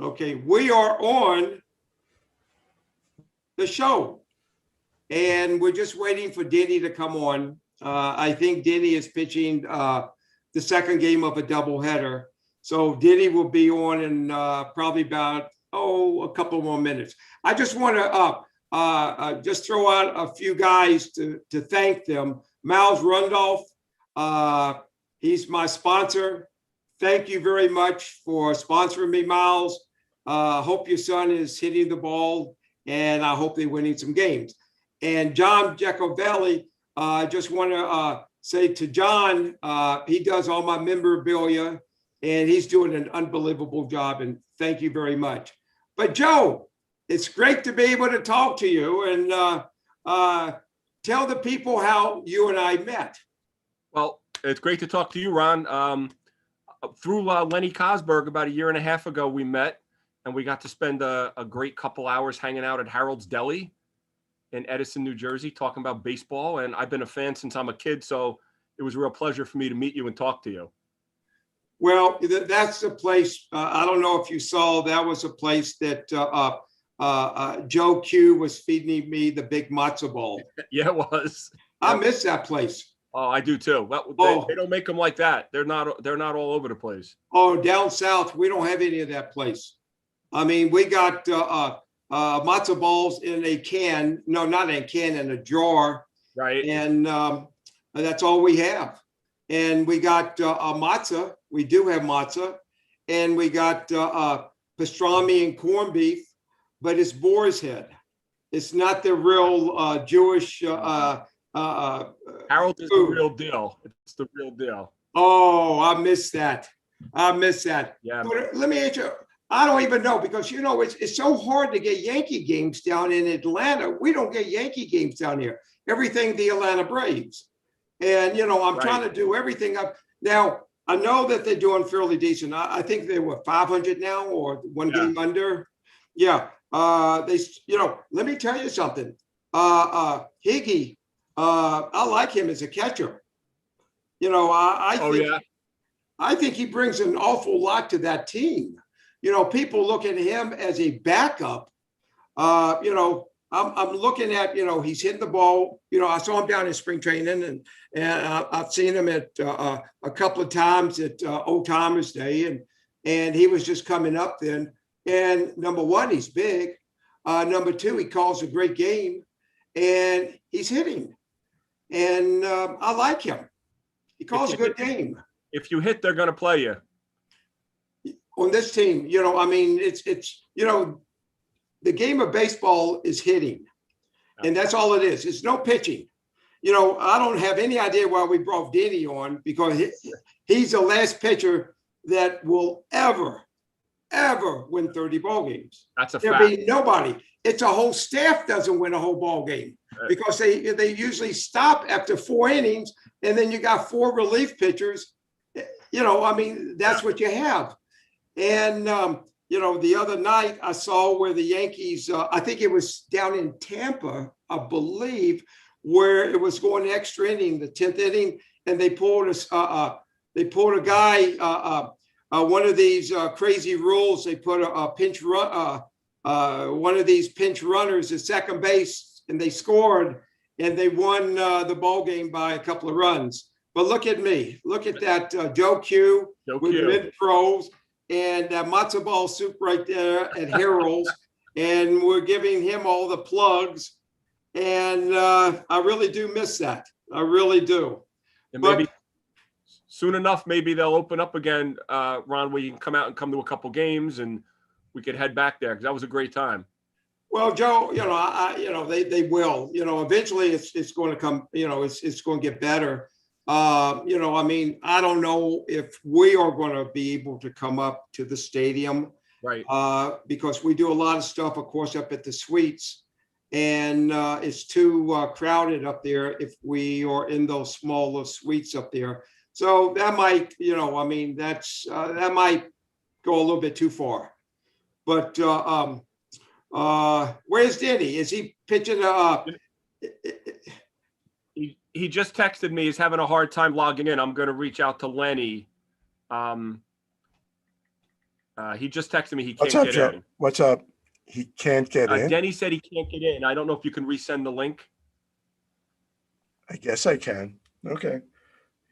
Okay, we are on the show, and we're just waiting for Denny to come on. I think Denny is pitching the second game of a doubleheader. So Denny will be on in probably about, a couple more minutes. I just want to just throw out a few guys to thank them. Miles Rundolph, he's my sponsor. Thank you very much for sponsoring me, Miles. Hope your son is hitting the ball, and I hope they're winning some games. And John Giacovelli, I just want to say to John, he does all my memorabilia, and he's doing an unbelievable job, and thank you very much. But Joe, it's great to be able to talk to you and tell the people how you and I met. Well, it's great to talk to you, Ron. Through Lenny Cosberg about a year and a half ago, we met, and we got to spend a great couple hours hanging out at Harold's Deli in Edison, New Jersey, talking about baseball. And I've been a fan since I'm a kid, so it was a real pleasure for me to meet you and talk to you. Well, that's the place. I don't know if you saw, that was a place that Joe Q was feeding me the big matzo ball. Yeah, it was. I miss that place. Oh, I do too. They don't make them like that. They're not all over the place. Oh, down south, we don't have any of that place. I mean, we got matzo balls in a can. No, not in a can, in a jar. Right. And that's all we have. And we got a matzah. We do have matzah. And we got pastrami and corned beef, but it's boar's head. It's not the real Jewish Harold is food. the real deal. It's the real deal. Oh, I miss that. Yeah. But let me ask you, I don't even know, because it's so hard to get Yankee games down in Atlanta. We don't get Yankee games down here. Everything the Atlanta Braves. And I'm trying to do everything up. Now, I know that they're doing fairly decent. I think they were 500 now, or one game under. Yeah. Let me tell you something. Higgy, I like him as a catcher. I think he brings an awful lot to that team. People look at him as a backup. I'm looking at, he's hitting the ball. I saw him down in spring training, and I've seen him at a couple of times at Old Timers Day, and he was just coming up then. And number one, he's big. Number two, he calls a great game, and he's hitting. And I like him. He calls a good game. If you hit, they're going to play you. On this team, it's the game of baseball is hitting, and that's all it is. It's no pitching. I don't have any idea why we brought Denny on, because he's the last pitcher that will ever win 30 ball games. That's a fact. There'll be nobody. It's a whole staff doesn't win a whole ball game, because they usually stop after 4 innings, and then you got 4 relief pitchers. That's what you have. And the other night I saw where the Yankees, I think it was down in Tampa, I believe, where it was going extra inning, the 10th inning, and they pulled a guy, one of these crazy rules. They put a pinch run, one of these pinch runners at second base, and they scored, and they won the ball game by a couple of runs. But look at me, look at that Joe Q with mid-pros. And that matzo ball soup right there at Harold's, and we're giving him all the plugs. And I really do miss that. I really do. And maybe soon enough, maybe they'll open up again, Ron, where you can come out and come to a couple games, and we could head back there, because that was a great time. Well, Joe, they will. Eventually, it's going to come. It's going to get better. I don't know if we are going to be able to come up to the stadium, right? Because we do a lot of stuff, of course, up at the suites, and it's too crowded up there if we are in those smaller suites up there. So that might, that might go a little bit too far. But where's Denny? Is he pitching? He just texted me. He's having a hard time logging in. I'm going to reach out to Lenny. He just texted me he What's can't up, get Joe? in. What's up? He can't get in. Denny said he can't get in. I don't know if you can resend the link. I guess I can. Okay.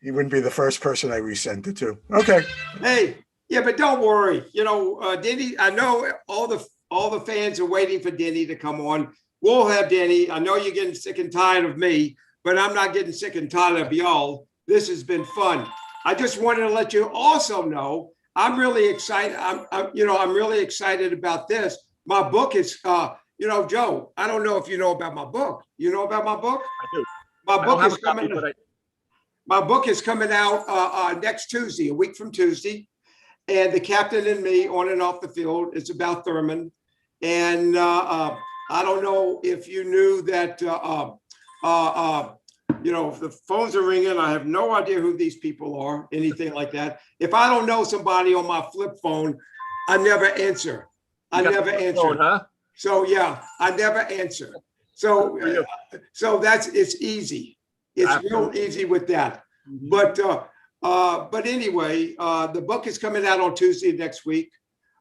He wouldn't be the first person I resent it to. Okay. Hey, yeah, but don't worry. You know, Denny, I know all the fans are waiting for Denny to come on. We'll have Denny. I know you're getting sick and tired of me, but I'm not getting sick and tired of y'all. This has been fun. I just wanted to let you also know I'm really excited. I'm really excited about this. My book is, Joe, I don't know if you know about my book. You know about my book? I do. My I don't book have is a copy, coming. but My book is coming out next Tuesday, a week from Tuesday. And The Captain and Me, On and Off the Field. It's about Thurman. And I don't know if you knew that, if the phones are ringing, I have no idea who these people are, anything like that. If I don't know somebody on my flip phone, I never answer. Phone, huh? So yeah, I never answer. So it's easy. It's Absolutely. real easy with that. Mhm. But anyway, the book is coming out on Tuesday next week.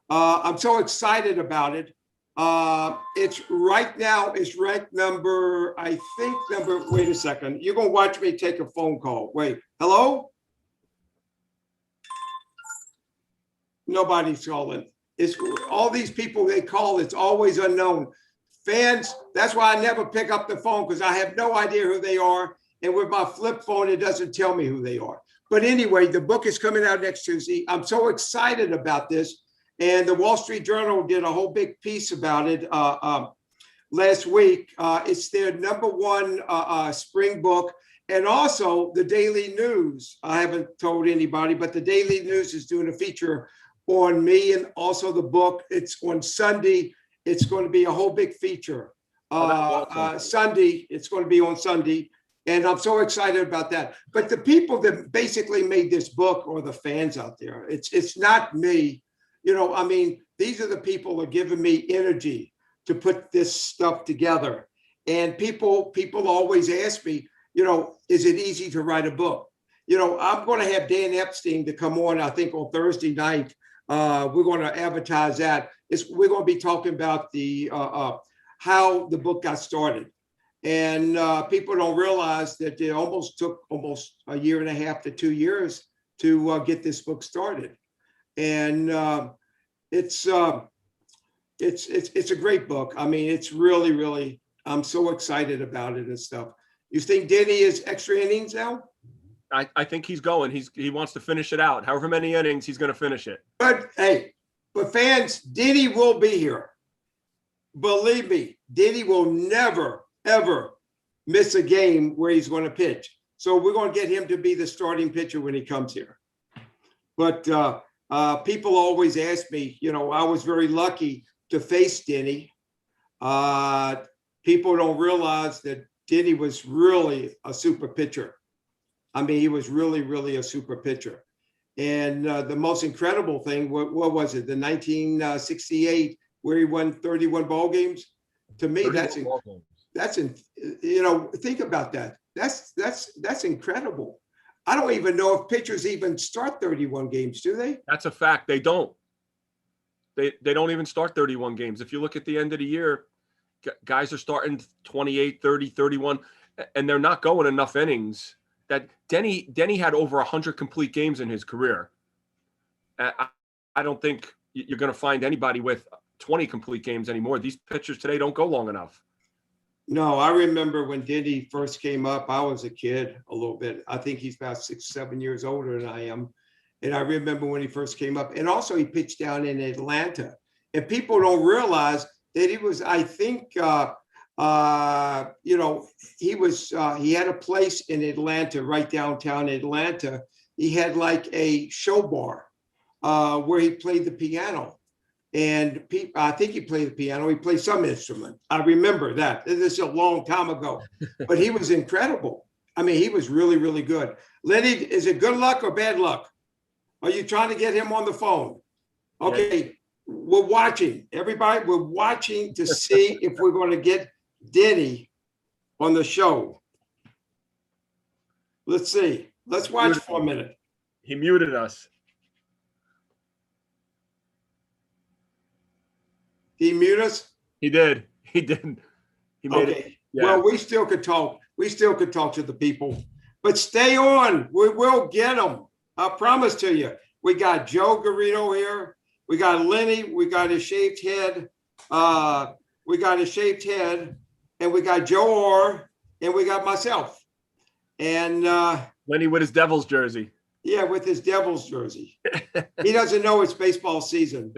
I'm so excited about it. It's right now, it's ranked wait a second. You're going to watch me take a phone call. Wait, hello? Nobody's calling. It's all these people they call, it's always unknown. Fans, that's why I never pick up the phone because I have no idea who they are. And with my flip phone, it doesn't tell me who they are. But anyway, the book is coming out next Tuesday. I'm so excited about this. And the Wall Street Journal did a whole big piece about it last week. It's their #1 spring book. And also the Daily News. I haven't told anybody, but the Daily News is doing a feature on me and also the book. It's on Sunday. It's going to be a whole big feature. Sunday, it's going to be on Sunday. And I'm so excited about that. But the people that basically made this book are the fans out there. It's not me. These are the people that are giving me energy to put this stuff together. And people always ask me, is it easy to write a book? I'm going to have Dan Epstein to come on, I think on Thursday night. We're going to advertise that. We're going to be talking about the how the book got started. And people don't realize that it took almost a year and a half to 2 years to get this book started. And it's a great book. I mean, it's really, really, I'm so excited about it and stuff. You think Denny is extra innings now? I think he's going. He wants to finish it out. However many innings, he's going to finish it. But fans, Denny will be here. Believe me, Denny will never, ever miss a game where he's going to pitch. So we're going to get him to be the starting pitcher when he comes here. But people always ask me, I was very lucky to face Denny. People don't realize that Denny was really a super pitcher. I mean, he was really, really a super pitcher. And the most incredible thing, what was it? The 1968 where he won 31 ball games. To me, think about that. That's incredible. I don't even know if pitchers even start 31 games, do they? That's a fact. They don't. They don't even start 31 games. If you look at the end of the year, guys are starting 28, 30, 31, and they're not going enough innings. That Denny had over 100 complete games in his career. I don't think you're going to find anybody with 20 complete games anymore. These pitchers today don't go long enough. No, I remember when Denny first came up, I was a kid a little bit. I think he's about 6, 7 years older than I am. And I remember when he first came up. And also he pitched down in Atlanta. And people don't realize that he was, I think, he had a place in Atlanta, right downtown Atlanta. He had like a show bar where he played the piano. And I think he played the piano. He played some instrument. I remember that. This is a long time ago, but he was incredible. I mean, he was really, really good. Lenny, is it good luck or bad luck? Are you trying to get him on the phone? Okay, we're watching. Everybody, we're watching to see if we're going to get Denny on the show. Let's see. Let's watch for a minute. He muted us. He mute us? He did. He did. He made it. Okay. Yeah. Well, we still could talk. We still could talk to the people. But stay on. We will get them. I promise to you. We got Joe Garrido here. We got Lenny. We got his shaved head. And we got Joe Orr, and we got myself. And Lenny with his Devils jersey. yeah, with his Devils jersey. He doesn't know it's baseball season.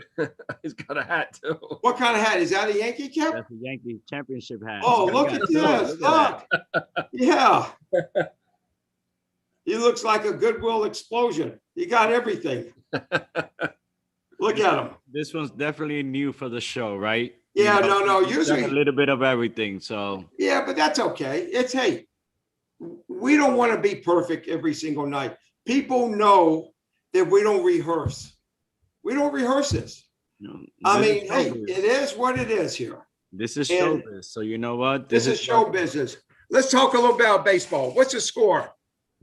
He's got a hat too. What kind of hat? Is that a Yankee cap? That's a Yankee championship hat. Oh, I look got at it. this. Look at Look. Yeah. He looks like a Goodwill explosion. He got everything. Look at him. This one's definitely new for the show, right? Yeah, You know, no. we've done Usually, a little bit of everything. So yeah, but that's okay. It's, hey, we don't want to be perfect every single night. People know that we don't rehearse. We don't rehearse this. you know, I this mean, is hey, showbiz. it is what it is here. This is and showbiz. So you know what? This is show business. Let's talk a little about baseball. What's the score?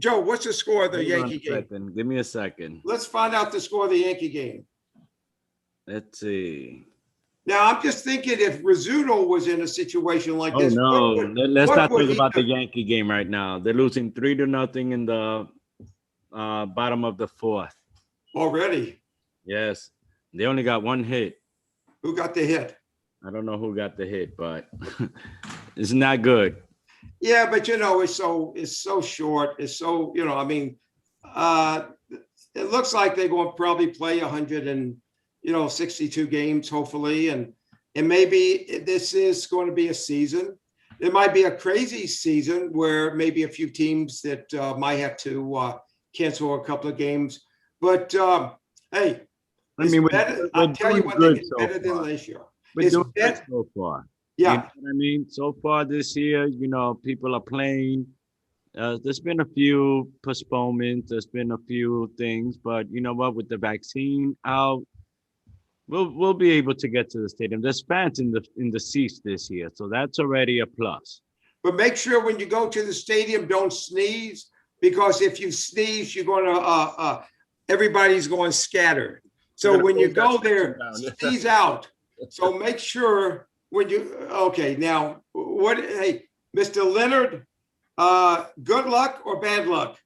Joe, what's the score of the Yankee game? Give me a second. Let's find out the score of the Yankee game. Let's see. Now, I'm just thinking if Rizzuto was in a situation like Oh this. no! Let's what not would talk he about the do? Yankee game right now. They're losing 3-0 in the bottom of the fourth. Already. Yes, they only got one hit. Who got the hit? I don't know who got the hit, but it's not good. Yeah, but it's so short. It's so, I mean, it looks like they're going to probably play 162 games, hopefully. And maybe this is going to be a season. It might be a crazy season where maybe a few teams that might have to cancel a couple of games. But hey, I mean, I'll tell you one thing, it's so better than far. last year. We're It's doing better. good so far. Yeah. You know what I mean? So far this year, people are playing. There's been a few postponements. There's been a few things, but you know what? With the vaccine out, we'll be able to get to the stadium. There's fans in the seats this year, so that's already a plus. But make sure when you go to the stadium, don't sneeze, because if you sneeze, you're going to, everybody's going scattered. So when you go there, sneeze out. So make sure when okay, now, hey, Mr. Leonard, good luck or bad luck?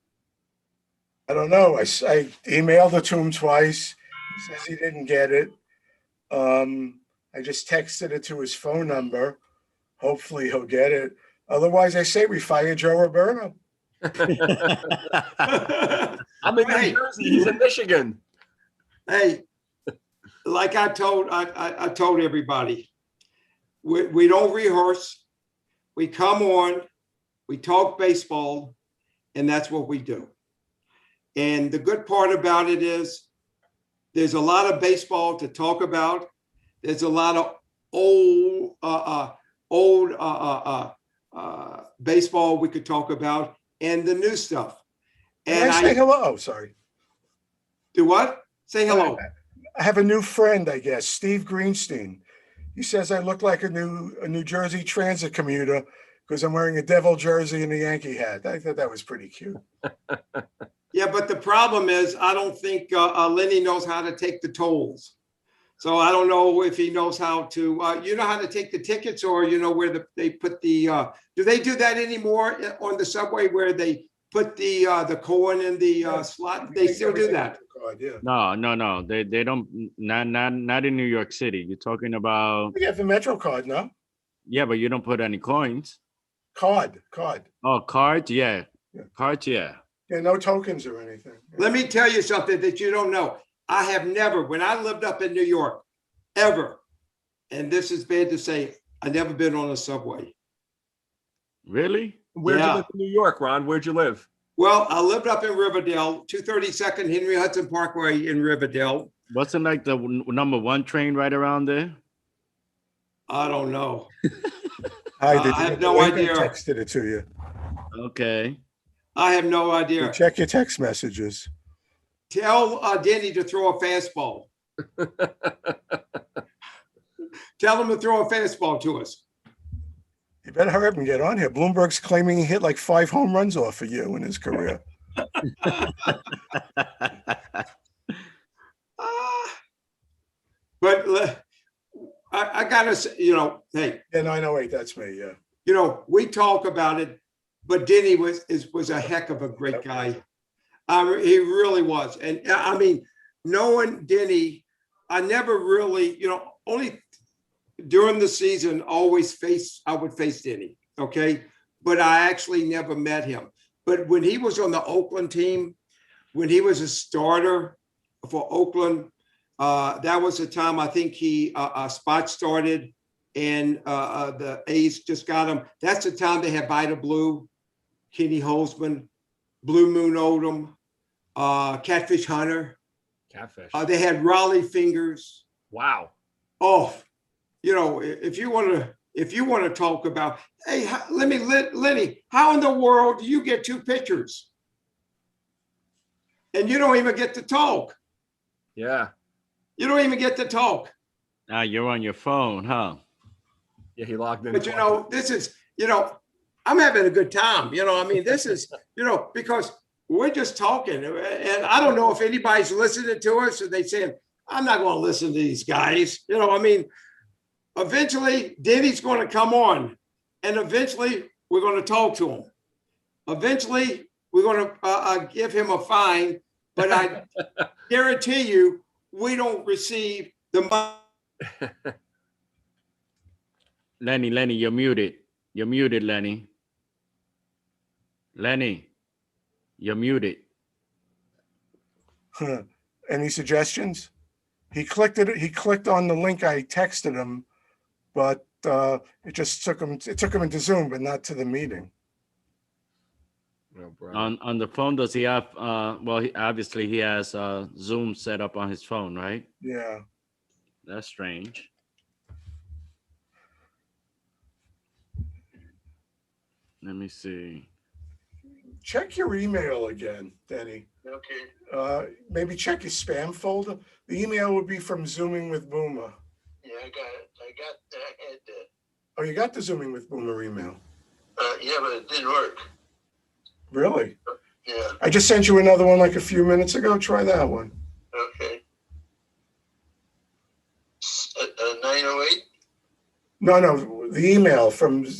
I don't know. I emailed it to him twice. He says he didn't get it. I just texted it to his phone number. Hopefully he'll get it. Otherwise, I say we fire Joe Roberto. I'm in New Jersey. He's in Michigan. Hey, like I told everybody, we don't rehearse. We come on, we talk baseball, and that's what we do. And the good part about it is there's a lot of baseball to talk about. There's a lot of old baseball we could talk about, and the new stuff. And I say hello. Oh, sorry. Do what? Say hello. I have a new friend, I guess, Steve Greenstein. He says I look like a New Jersey transit commuter because I'm wearing a Devil jersey and a Yankee hat. I thought that was pretty cute. Yeah, but the problem is I don't think Lenny knows how to take the tolls. So I don't know if he knows how to, you know how to take the tickets, or where they put the, do they do that anymore on the subway where they put the coin in the slot? They still do that. Yeah. No. They don't. Not in New York City. You're talking about. We have the Metro card, no? Yeah, but you don't put any coins. Card. Oh, cards. Yeah. Cards. Yeah. Yeah, no tokens or anything. Let me tell you something that you don't know. I have never, when I lived up in New York, ever, and this is bad to say, I've never been on a subway. Really? Where'd you live in New York, Ron? Where'd you live? Well, I lived up in Riverdale, 232nd Henry Hudson Parkway in Riverdale. Wasn't like the number one train right around there? I don't know. I have no idea. I texted it to you. Okay. I have no idea. Check your text messages. Tell Danny to throw a fastball. Tell him to throw a fastball to us. You better hurry up and get on here. Blomberg's claiming he hit like 5 home runs off of you in his career. But I gotta say, hey, Yeah, 908, that's me, yeah. we talk about it, but Denny was a heck of a great guy. He really was. And I mean, knowing Denny, I never really, only during the season, I would face Denny. Okay. But I actually never met him. But when he was on the Oakland team, when he was a starter for Oakland, that was the time I think he spot started and the A's just got him. That's the time they had Vida Blue, Kenny Holzman, Blue Moon Odom, Catfish Hunter. Catfish. They had Raleigh Fingers. Wow. Oh, if you want to talk about, hey, Lenny, how in the world do you get 2 pitchers? And you don't even get to talk. Yeah. You don't even get to talk. Now you're on your phone, huh? Yeah, he logged in. But this is, I'm having a good time. I mean, this is, because we're just talking. And I don't know if anybody's listening to us or they saying, I'm not going to listen to these guys. I mean, eventually Denny's going to come on and eventually we're going to talk to him. Eventually we're going to give him a fine, but I guarantee you we don't receive the money. Lenny, you're muted. You're muted, Lenny. Lenny, you're muted. Any suggestions? He clicked on the link I texted him, but it took him into Zoom, but not to the meeting. Oh, On the phone, does he have obviously he has Zoom set up on his phone, right? Yeah. That's strange. Let me see. Check your email again, Denny. Okay. Maybe check your spam folder. The email would be from Zooming with Boomer. Yeah, I got it. I had that. Oh, you got the Zooming with Boomer email. Yeah, but it didn't work. Really? Yeah. I just sent you another one like a few minutes ago. Try that one. Okay. 908? No, the email from. No,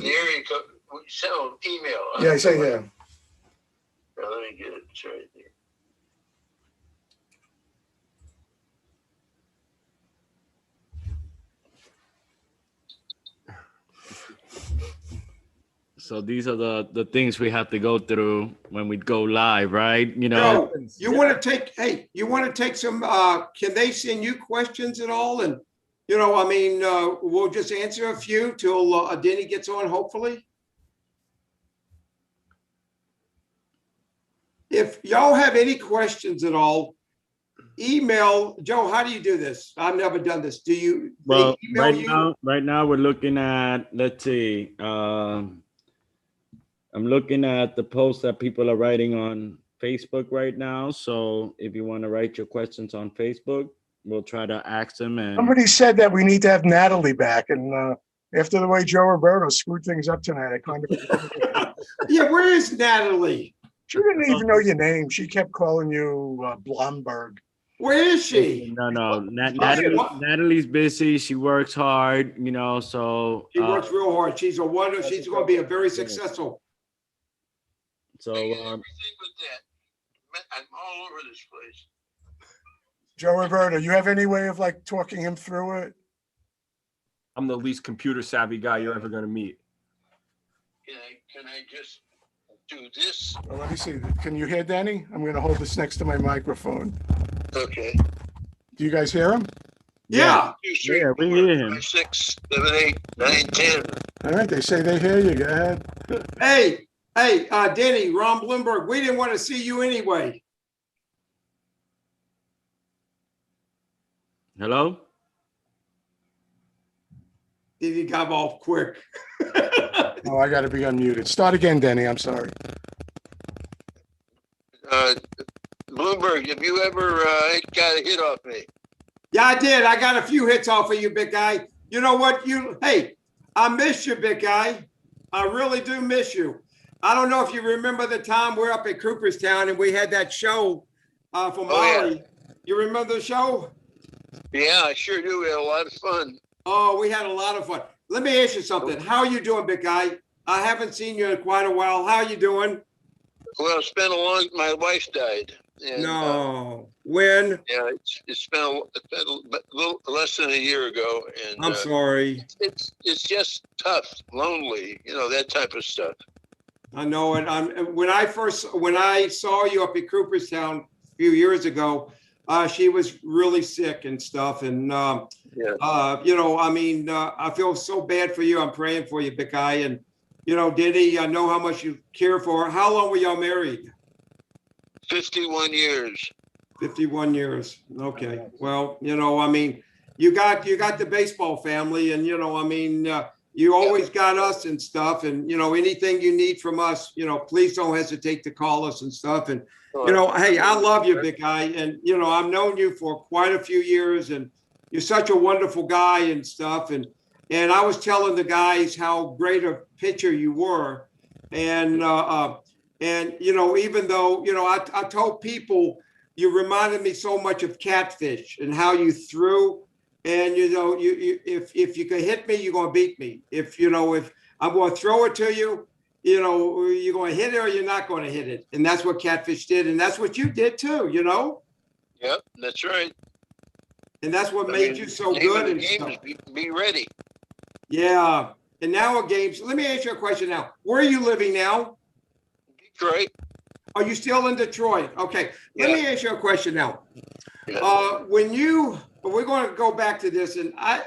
the area code. So email. Yeah, I say yeah. Let me get it. It's right there. So these are the things we have to go through when we go live, right? You want to take some, can they send you questions at all? And, we'll just answer a few till Denny gets on, hopefully. If y'all have any questions at all, email Joe. How do you do this? I've never done this. Do you? Well, email right now we're looking at, let's see. I'm looking at the posts that people are writing on Facebook right now. So if you want to write your questions on Facebook, we'll try to ask them. And Somebody said that we need to have Natalie back, and after the way Joe Roberto screwed things up tonight, I kind of. Yeah, where is Natalie? She didn't even know your name. She kept calling you Blomberg. Where is she? No. Natalie's busy. She works hard, so She works real hard. She's a wonder. She's going to be a very successful. So I got everything with that. I'm all over this place. Joe Roberto, you have any way of like talking him through it? I'm the least computer savvy guy you're ever going to meet. Can I just do this? Well, let me see. Can you hear Danny? I'm going to hold this next to my microphone. Okay. Do you guys hear him? Yeah. 2, 3, Yeah, we hear him. 5, 6, 7, 8, 9, 10. All right. They say they hear you. Go ahead. Hey, Denny, Ron Blomberg, we didn't want to see you anyway. Hello? He got off quick. Oh, I got to be unmuted. Start again, Denny. I'm sorry. Bloomberg, have you ever got a hit off me? Yeah, I did. I got a few hits off of you, big guy. You know what? I miss you, big guy. I really do miss you. I don't know if you remember the time we're up at Cooperstown and we had that show for Molly. Yeah. You remember the show? Yeah, I sure do. We had a lot of fun. Oh, we had a lot of fun. Let me ask you something. How are you doing, big guy? I haven't seen you in quite a while. How are you doing? Well, it's been a long. My wife died, and No. When? yeah, it's been a little less than a year ago, and I'm sorry. it's just tough, lonely, that type of stuff. I know it. When I saw you up in Cooperstown a few years ago, she was really sick and stuff. And, Yeah. I feel so bad for you. I'm praying for you, big guy. And, Diddy, I know how much you care for her. How long were y'all married? 51 years. 51 years. Okay. Well, you got the baseball family, and you always got us and stuff. And anything you need from us, please don't hesitate to call us and stuff. And hey, I love you, big guy. And I've known you for quite a few years, and you're such a wonderful guy and stuff. And I was telling the guys how great a pitcher you were, and even though I told people you reminded me so much of Catfish and how you threw. And you if you can hit me, you're gonna beat me. If I'm gonna throw it to you, you're gonna hit it or you're not gonna hit it. And that's what Catfish did, and that's what you did too. Yep, that's right. And that's what made you so good. And stuff. Be ready. Yeah. And now a games. Let me ask you a question now. Where are you living now? Detroit. Are you still in Detroit? Okay. Let me ask you a question now. Yeah. We're going to go back to this, and I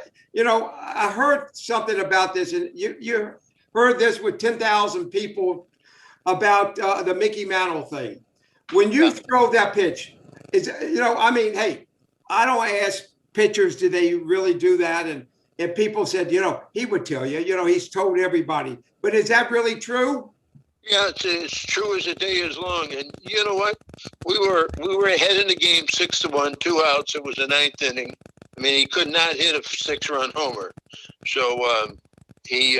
heard something about this, and you heard this with 10,000 people about the Mickey Mantle thing. When you throw that pitch, hey, I don't ask pitchers, do they really do that? And people said, he would tell you, he's told everybody. But is that really true? Yeah, it's true as the day is long. And you know what? We were ahead in the game 6-1, 2 outs. It was the 9th inning. I mean, he could not hit a 6-run homer. So he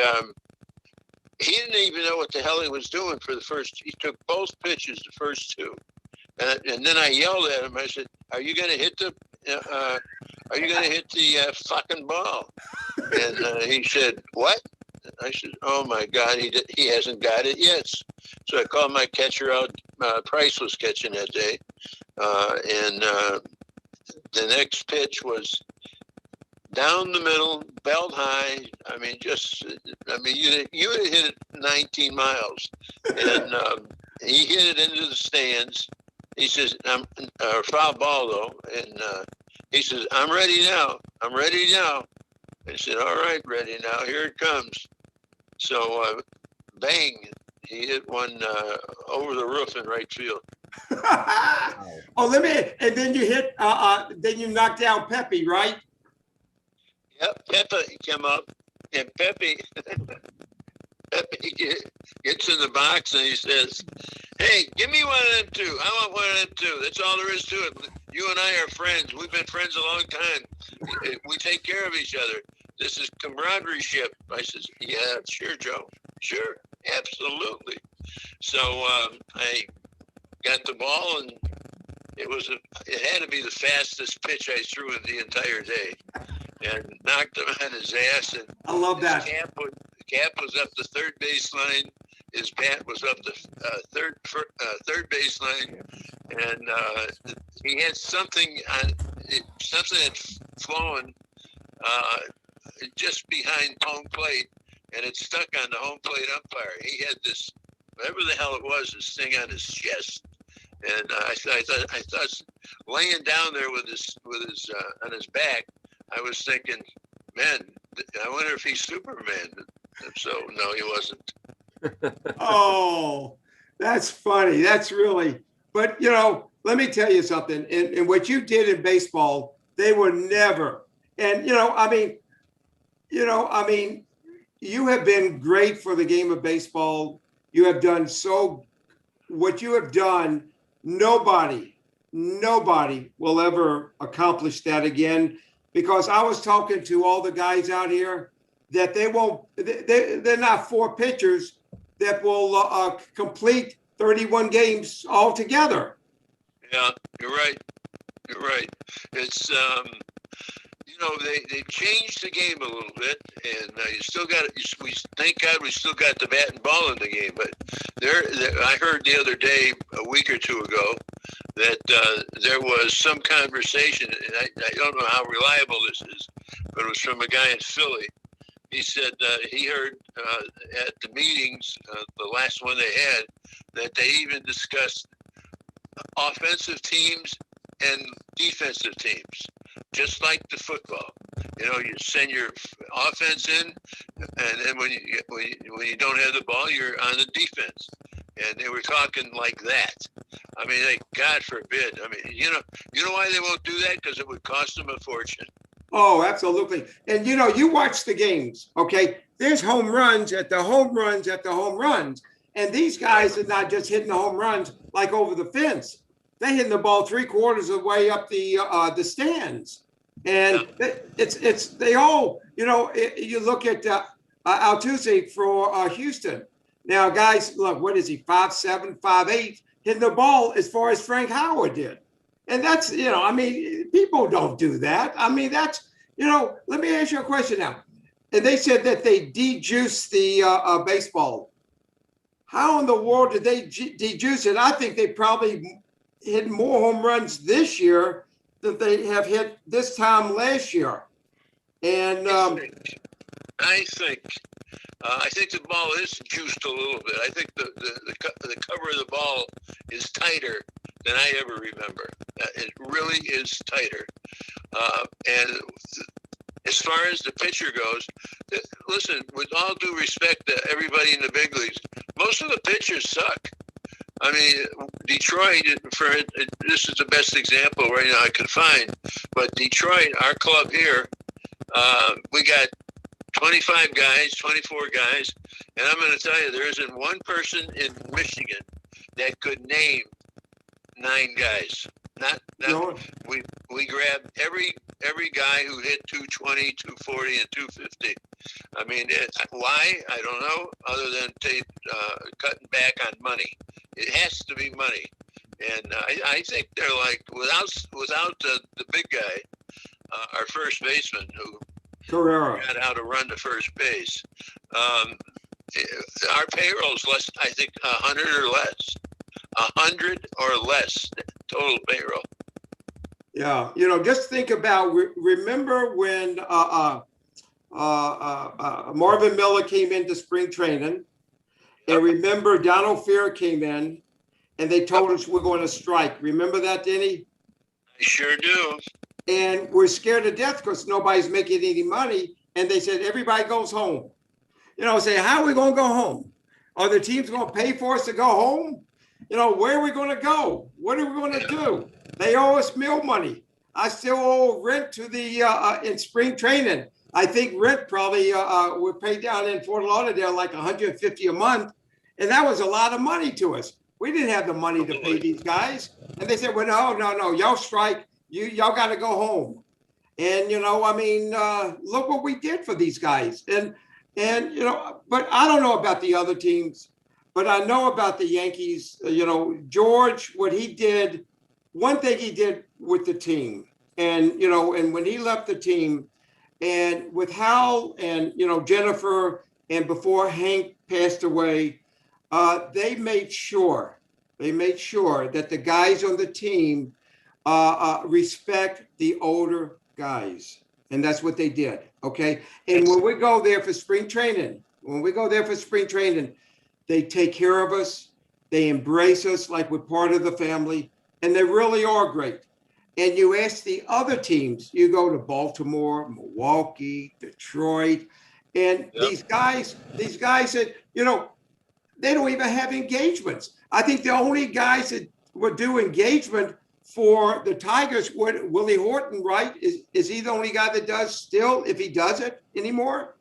didn't even know what the hell he was doing for the first. He took both pitches, the first two, and then I yelled at him. I said, "Are you going to hit the? Are you going to hit the fucking ball?" And he said, "What?" I said, "Oh my God, he hasn't got it yet." So I called my catcher out. Price was catching that day, and the next pitch was down the middle, belt high. I mean, you would have hit it 19 miles, and he hit it into the stands. He says, "I'm foul ball though," and he says, "I'm ready now. I'm ready now." I said, "All right, ready now. Here it comes." So, bang, he hit one over the roof in right field. And then you hit, then you knocked down Pepe, right? Yep, Pepe came up, and Pepe gets in the box and he says, "Hey, give me one of them two. I want one of them two. That's all there is to it. You and I are friends. We've been friends a long time. We take care of each other. This is camaraderie ship." I says, "Yeah, sure, Joe. Sure, absolutely." So I got the ball, and it had to be the fastest pitch I threw in the entire day, and knocked him on his ass. And I love that. The cap was up the third baseline. His bat was up the third baseline, and he had something had flown just behind home plate, and it stuck on the home plate umpire. He had this, whatever the hell it was, this thing on his chest, and I thought laying down there with his on his back, I was thinking, man, I wonder if he's Superman. So no, he wasn't. Oh, that's funny. That's really, but let me tell you something. And what you did in baseball, they were never. And you have been great for the game of baseball. You have done what you have done, nobody will ever accomplish that again, because I was talking to all the guys out here that they're not 4 pitchers that will complete 31 games altogether. Yeah, you're right. It's they've changed the game a little bit, and you still got it. We thank God we still got the bat and ball in the game. But I heard the other day, a week or two ago, that there was some conversation, and I don't know how reliable this is, but it was from a guy in Philly. He said he heard at the meetings, the last one they had, that they even discussed offensive teams and defensive teams, just like the football. You send your offense in, and then when you don't have the ball, you're on the defense. And they were talking like that. I mean, like, God forbid. I mean, you know why they won't do that? Because it would cost them a fortune. Oh, absolutely. And you watch the games, okay? There's home runs at the home runs at the home runs. And these guys are not just hitting the home runs like over the fence. They're hitting the ball 3/4 of the way up the stands. And it's they all, you look at Altuve for Houston. Now, guys, look, what is he, 5'7", 5'8", hitting the ball as far as Frank Howard did. And that's, I mean, people don't do that. I mean, that's, let me ask you a question now. And they said that they de-juiced the baseball. How in the world did they de-juice it? I think they probably hit more home runs this year than they have hit this time last year. And I think the ball is juiced a little bit. I think the cover of the ball is tighter than I ever remember. It really is tighter. And as far as the pitcher goes, listen, with all due respect to everybody in the big leagues, most of the pitchers suck. I mean, Detroit, this is the best example right now I could find, but Detroit, our club here, we got 25 guys, 24 guys, and I'm going to tell you, there isn't one person in Michigan that could name 9 guys. We grabbed every guy who hit 220, 240, and 250. I mean, why? I don't know, other than cutting back on money. It has to be money. And I think they're like, without the big guy, our first baseman, who Carrera got how to run to first base, our payroll is less, I think, 100 or less. 100 or less total payroll. Yeah, just think about, remember when Marvin Miller came into spring training, and remember Donald Fair came in, and they told us we're going to strike. Remember that, Denny? I sure do. And we're scared to death because nobody's making any money, and they said everybody goes home. Say, how are we going to go home? Are the teams going to pay for us to go home? Where are we going to go? What are we going to do? They owe us meal money. I still owe rent to the in spring training. I think rent probably we paid down in Fort Lauderdale like $150 a month, and that was a lot of money to us. We didn't have the money to pay these guys, and they said, "Well, no, y'all strike. Y'all got to go home." And I mean, look what we did for these guys. And but I don't know about the other teams. But I know about the Yankees, George, what he did, one thing he did with the team. And, and when he left the team, and with Hal and, Jennifer, and before Hank passed away, they made sure that the guys on the team respect the older guys. And that's what they did. Okay. And when we go there for spring training, they take care of us. They embrace us like we're part of the family, and they really are great. And you ask the other teams, you go to Baltimore, Milwaukee, Detroit, and these guys said, they don't even have engagements. I think the only guys that would do engagement for the Tigers would Willie Horton, right? Is he the only guy that does still, if he does it anymore?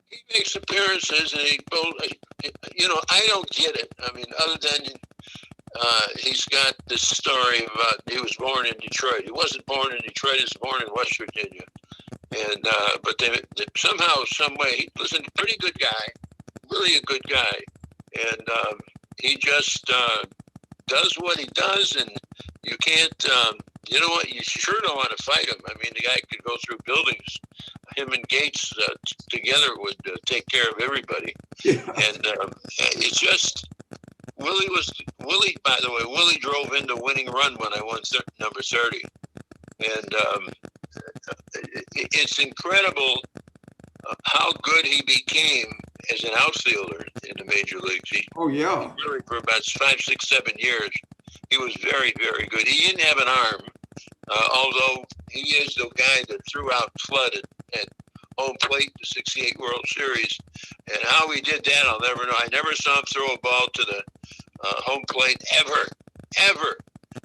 He makes appearances, and I don't get it. I mean, other than he's got this story about he was born in Detroit. He wasn't born in Detroit. He was born in West Virginia. And but they somehow, some way, listen, pretty good guy, really a good guy, and he just does what he does, and you can't you know what? You sure don't want to fight him. I mean, the guy could go through buildings. Him and Gates together would take care of everybody. Yeah. And it's just Willie. By the way, Willie drove in the winning run when I won number 30, and it's incredible how good he became as an outfielder in the major leagues. Oh yeah. He really, for about 5, 6, 7 years, he was very, very good. He didn't have an arm, although he is the guy that threw out Flood at home plate in the '68 World Series. And how he did that, I'll never know. I never saw him throw a ball to the home plate ever.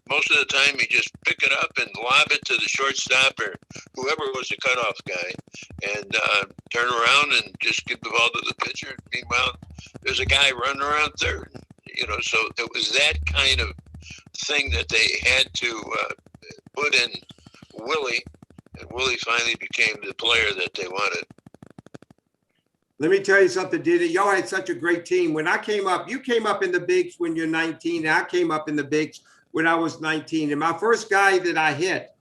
Most of the time, he just pick it up and lob it to the shortstop or whoever was the cutoff guy, and turn around and just give the ball to the pitcher. Meanwhile, there's a guy running around third. So it was that kind of thing that they had to put in Willie, and Willie finally became the player that they wanted. Let me tell you something, Diddy. Y'all had such a great team. When I came up, you came up in the bigs when you're 19, and I came up in the bigs when I was 19. And my first guy that I hit,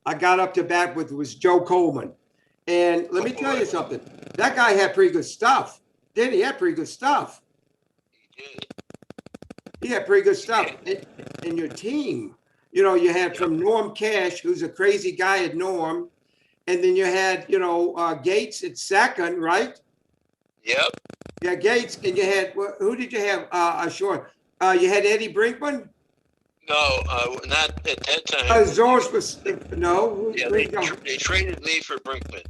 I got up to bat with was Joe Coleman. And let me tell you something. That guy had pretty good stuff. Diddy, he had pretty good stuff. He did. He had pretty good stuff. And your team, you had from Norm Cash, who's a crazy guy at Norm. And then you had, Gates at second, right? Yep. Yeah, Gates. And you had, who did you have? You had Eddie Brinkman? No, not at that time. Zorz was, no. Yeah, they traded me for Brinkman.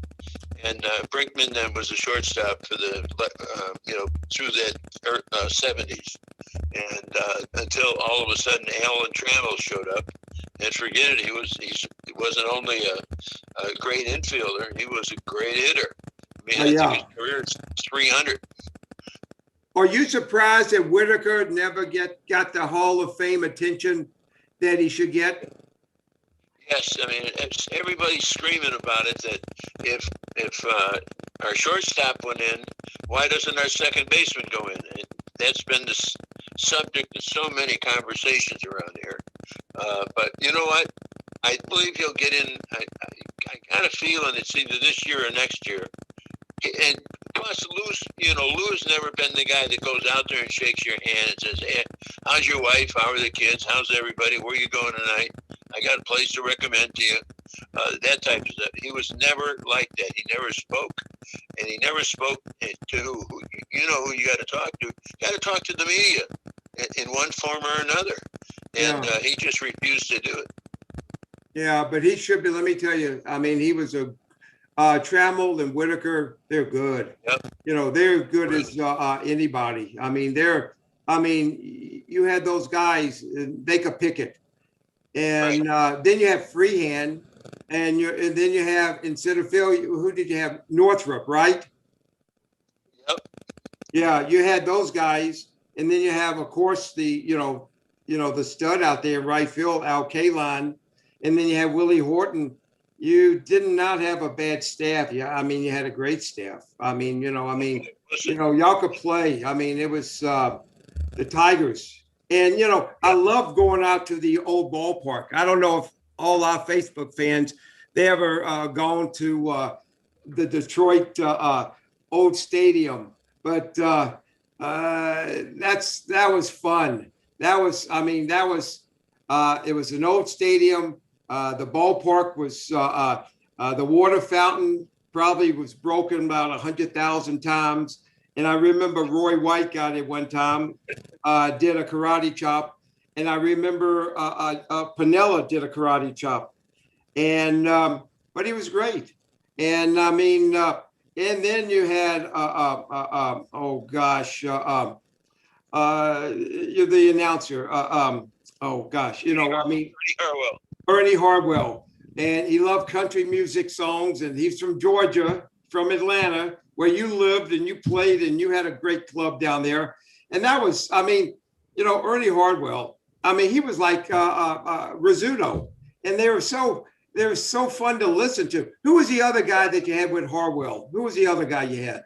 And Brinkman then was a shortstop for the, through the 70s. And until all of a sudden Alan Trammell showed up. And forget it, he wasn't only a great infielder, he was a great hitter. I mean, I think his career is 300. Are you surprised that Whitaker never got the Hall of Fame attention that he should get? Yes, I mean, everybody's screaming about it, that if our shortstop went in, why doesn't our second baseman go in? And that's been the subject of so many conversations around here. But you know what? I believe he'll get in. I got a feeling it's either this year or next year. And plus, Lou's never been the guy that goes out there and shakes your hand and says, "Hey, how's your wife? How are the kids? How's everybody? Where are you going tonight? I got a place to recommend to you." That type of stuff. He was never like that. He never spoke, and he never spoke to who who you got to talk to. You got to talk to the media in one form or another, and he just refused to do it. Yeah, but he should be. Let me tell you. I mean, he was a Trammell and Whitaker. They're good. Yep. They're good as anybody. I mean, you had those guys. They could pick it. And then you have Freehand, and then you have, instead of Phil, who did you have? Northrup, right? Yep. Yeah, you had those guys, and then you have, of course, the the stud out there in right field, Al Kaline, and then you have Willie Horton. You did not have a bad staff. Yeah, I mean, you had a great staff. I mean, y'all could play. I mean, it was the Tigers. And, I love going out to the old ballpark. I don't know if all our Facebook fans, they ever gone to the Detroit old stadium, but that was fun. It was an old stadium. The ballpark was, the water fountain probably was broken about 100,000 times. And I remember Roy White got it one time, did a karate chop. And I remember Piniella did a karate chop. And, but he was great. And I mean, and then you had, you're the announcer. Ernie Harwell. And he loved country music songs. And he's from Georgia, from Atlanta, where you lived and you played and you had a great club down there. And that was, Ernie Hardwell, he was like Rizzuto, and they were so fun to listen to. Who was the other guy that you had with Harwell? Who was the other guy you had?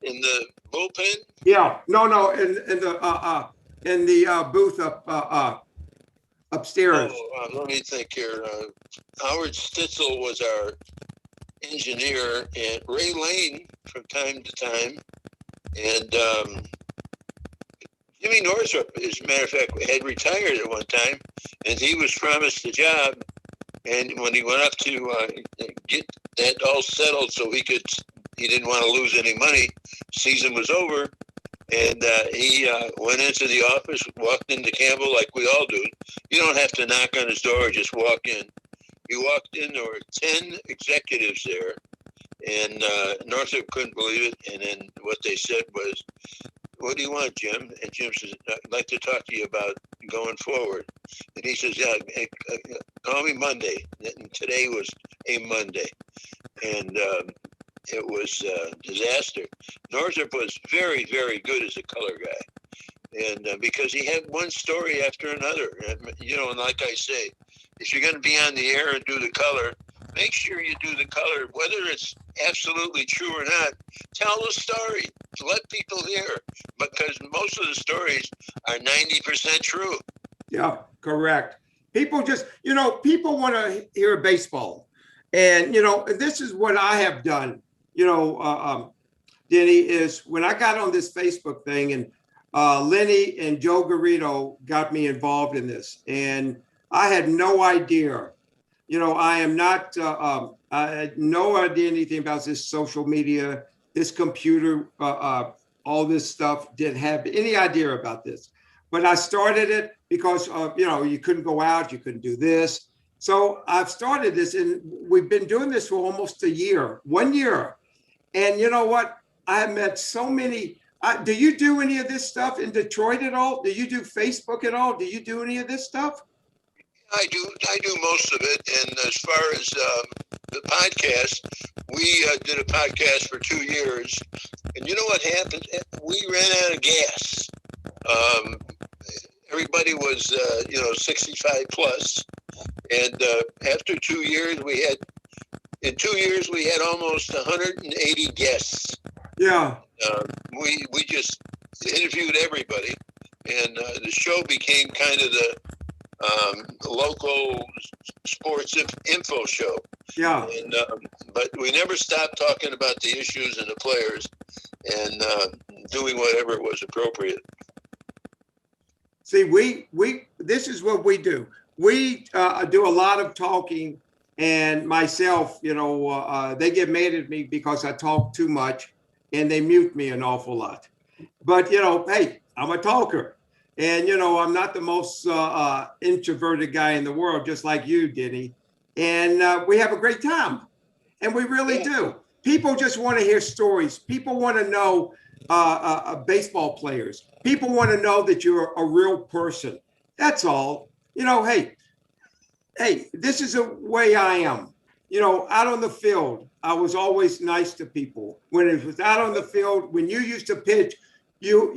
In the bullpen? Yeah, no, in the booth up. upstairs? Let me think here. Howard Stitzel was our engineer, and Ray Lane from time to time, and Jimmy Northrup, as a matter of fact, had retired at one time, and he was promised a job. And when he went up to get that all settled, so he didn't want to lose any money. Season was over, and he went into the office, walked into Campbell like we all do. You don't have to knock on his door; just walk in. He walked in. There were 10 executives there, and Northrop couldn't believe it. And then what they said was, "What do you want, Jim?" And Jim says, "I'd like to talk to you about going forward." And he says, "Yeah, call me Monday." And today was a Monday, and it was a disaster. Northrop was very, very good as a color guy, and because he had one story after another. You know, and like I say, if you're going to be on the air and do the color, make sure you do the color, whether it's absolutely true or not. Tell the story. Let people hear, because most of the stories are 90% true. Yeah, correct. People just, people want to hear baseball. And, this is what I have done, Denny, is when I got on this Facebook thing, and Lenny and Joe Garrido got me involved in this. And I had no idea. I am not, I had no idea anything about this social media, this computer, all this stuff. Didn't have any idea about this. But I started it because, you couldn't go out, you couldn't do this. So I've started this, and we've been doing this for almost 1 year. And you know what? I have met so many. Do you do any of this stuff in Detroit at all? Do you do Facebook at all? Do you do any of this stuff? I do most of it. And as far as the podcast, we did a podcast for 2 years. And you know what happened? We ran out of gas. Everybody was, 65 plus. And after 2 years, in 2 years, we had almost 180 guests. Yeah. We just interviewed everybody. And the show became kind of the local sports info show. Yeah. And, but we never stopped talking about the issues and the players, and doing whatever was appropriate. See, this is what we do. We do a lot of talking, and myself, they get mad at me because I talk too much, and they mute me an awful lot. But, hey, I'm a talker. And, I'm not the most introverted guy in the world, just like you, Denny. And we have a great time. And we really do. People just want to hear stories. People want to know baseball players. People want to know that you're a real person. That's all. Hey, this is the way I am. Out on the field, I was always nice to people. When it was out on the field, when you used to pitch, you'll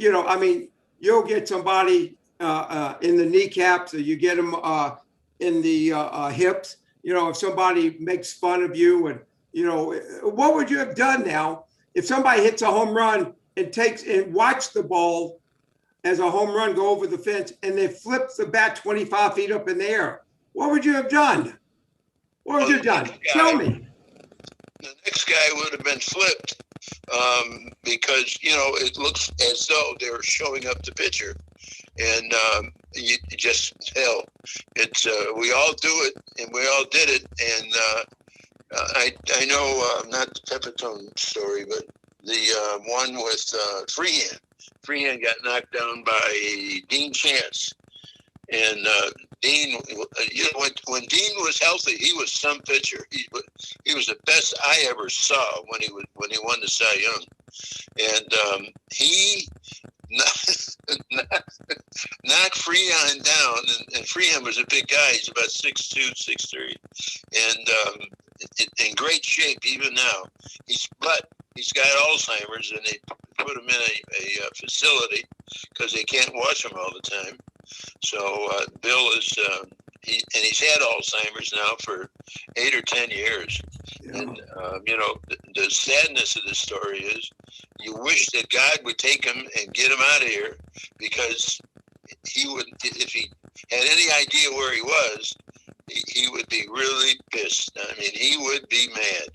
get somebody in the kneecaps, or you get them in the hips. If somebody makes fun of you, and what would you have done now if somebody hits a home run and watch the ball as a home run go over the fence, and then flips the bat 25 feet up in the air? What would you have done? What would you have done? Tell me. The next guy would have been flipped, because it looks as though they're showing up the pitcher, and you just tell. It's we all do it, and we all did it, and I know not the Pepitone story, but the one with Freehand. Freehand got knocked down by Dean Chance, and Dean, when Dean was healthy, he was some pitcher. He was the best I ever saw when he won the Cy Young, and he knocked Freehand down, and Freehand was a big guy. He's about 6'2", 6'3", and in great shape even now. He's got Alzheimer's, and they put him in a facility because they can't watch him all the time. So Bill is he's had Alzheimer's now for 8 or 10 years. Yeah. And the sadness of the story is, you wish that God would take him and get him out of here, because he would, if he had any idea where he was, he would be really pissed. I mean, he would be mad.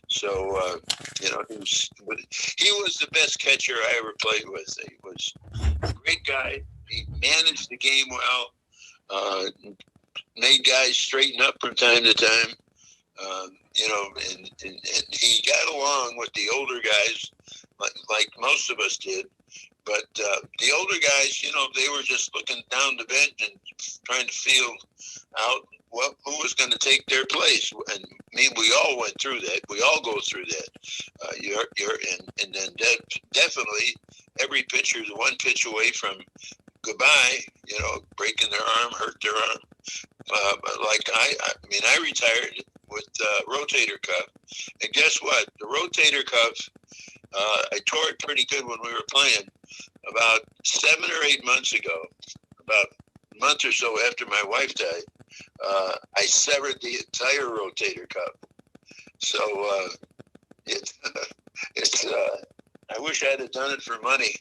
So, he was the best catcher I ever played with. He was a great guy. He managed the game well, made guys straighten up from time to time. And he got along with the older guys like most of us did. But the older guys, they were just looking down the bench and trying to feel out who was going to take their place. And we all went through that. We all go through that. And then definitely every pitcher is one pitch away from goodbye, breaking their arm, hurt their arm. But like I retired with rotator cuff. And guess what? The rotator cuff, I tore it pretty good when we were playing. About 7 or 8 months ago, about a month or so after my wife died, I severed the entire rotator cuff. So I wish I'd have done it for money.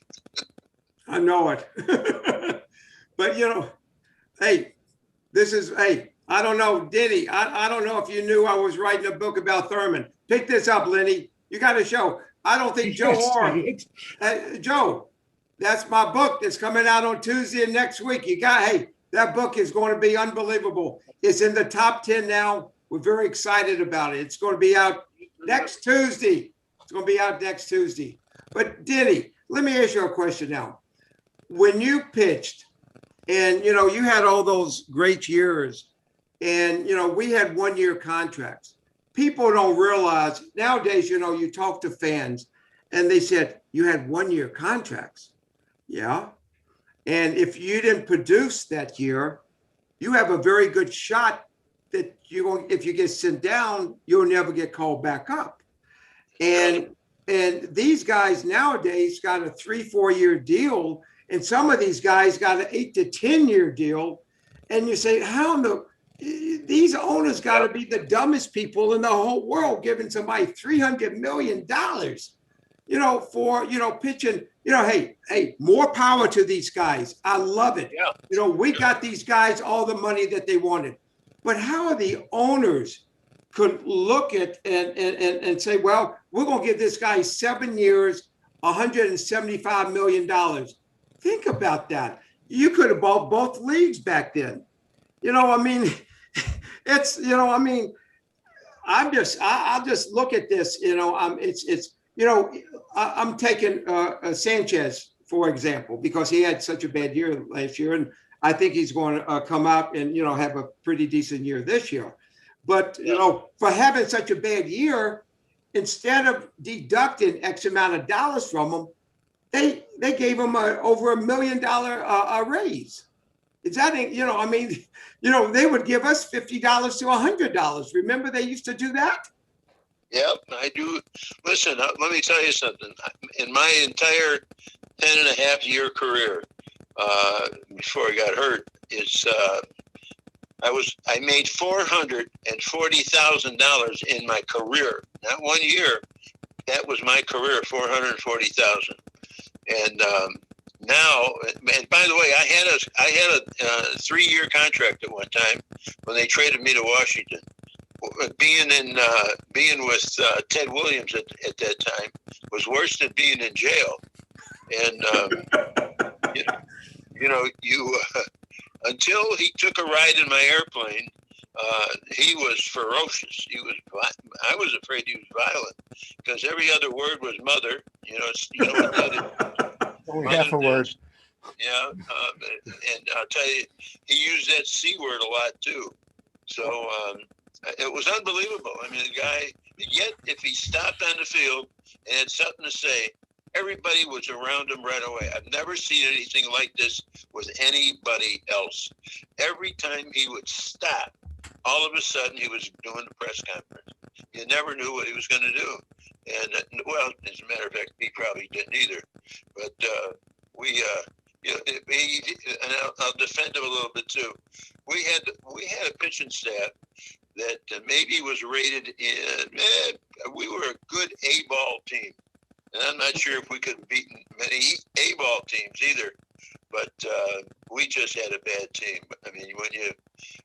I know it. But hey, I don't know, Denny, I don't know if you knew I was writing a book about Thurman. Pick this up, Lenny. You got to show. I don't think Joe, that's my book that's coming out on Tuesday and next week. That book is going to be unbelievable. It's in the top 10 now. We're very excited about it. It's going to be out next Tuesday. But Denny, let me ask you a question now. When you pitched and, you had all those great years and, we had 1-year contracts. People don't realize nowadays, you talk to fans and they said you had 1-year contracts. Yeah. And if you didn't produce that year, you have a very good shot that if you get sent down, you'll never get called back up. And these guys nowadays got a 3-4 year deal. And some of these guys got an 8 to 10 year deal. And you say, these owners got to be the dumbest people in the whole world, giving somebody $300 million, for, pitching, hey, more power to these guys. I love it. Yeah. We got these guys all the money that they wanted. But how are the owners could look at and say, well, we're going to give this guy 7 years, $175 million. Think about that. You could have bought both leagues back then. I'll just look at this, I'm taking Sanchez, for example, because he had such a bad year last year. And I think he's going to come out and, have a pretty decent year this year. But, for having such a bad year, instead of deducting X amount of dollars from him, they gave him over $1 million raise. Is that, they would give us $50 to $100. Remember they used to do that? Yep, I do. Listen, let me tell you something. In my entire 10.5-year career, before I got hurt, I made $440,000 in my career. Not 1 year. That was my career, $440,000. And now, and by the way, I had a 3-year contract at one time when they traded me to Washington. Being with Ted Williams at that time was worse than being in jail. And until he took a ride in my airplane, he was ferocious. I was afraid he was violent because every other word was mother. What that is. Only half a word. Yeah, and I'll tell you, he used that C word a lot too. So it was unbelievable. I mean, the guy. Yet, if he stopped on the field and had something to say, everybody was around him right away. I've never seen anything like this with anybody else. Every time he would stop, all of a sudden he was doing the press conference. You never knew what he was going to do. And well, as a matter of fact, he probably didn't either. But and I'll defend him a little bit too. We had a pitching staff that maybe was rated in. We were a good A-ball team, and I'm not sure if we could have beaten many A-ball teams either. but we just had a bad team. I mean,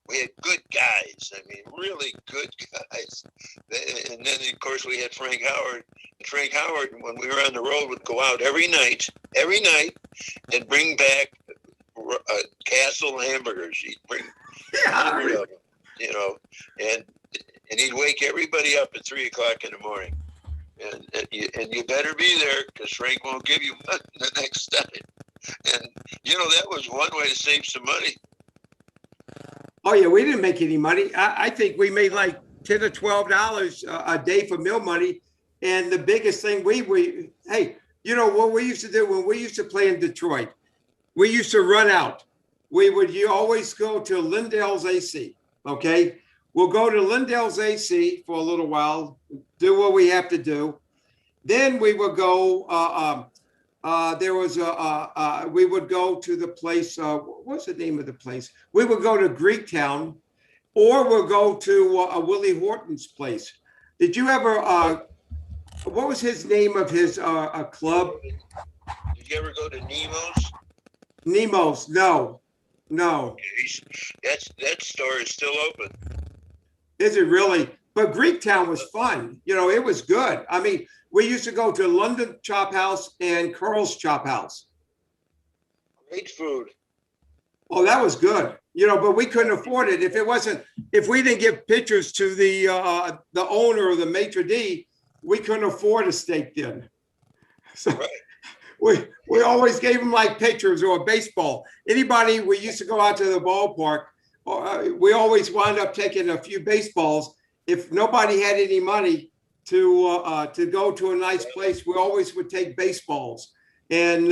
we had good guys. I mean, really good guys. And then, of course, we had Frank Howard. Frank Howard, when we were on the road, would go out every night, and bring back Castle hamburgers. He'd bring 100 of them, you know, and he'd wake everybody up at 3 o'clock in the morning. And you better be there, because Frank won't give you one the next time. And, you know, that was one way to save some money. Oh, yeah, we didn't make any money. I think we made like $10 or $12 a day for meal money. And the biggest thing hey, you know what we used to do when we used to play in Detroit? We used to run out. You always go to Lindell's AC, okay? We'll go to Lindell's AC for a little while, do what we have to do. Then we would go, we would go to the place, what's the name of the place? We would go to Greektown, or we'll go to Willie Horton's place. Did you ever, what was his name of his club? Did you ever go to Nemo's? Nemo's, no. That store is still open. Is it really? But Greektown was fun. You know, it was good. I mean, we used to go to London Chop House and Carl's Chop House. Great food. Oh, that was good. You know, but we couldn't afford it. If we didn't give pictures to the owner or the maitre d', we couldn't afford a steak dinner. So right. we always gave them like pictures or a baseball. We used to go out to the ballpark. We always wound up taking a few baseballs. If nobody had any money to go to a nice place, we always would take baseballs and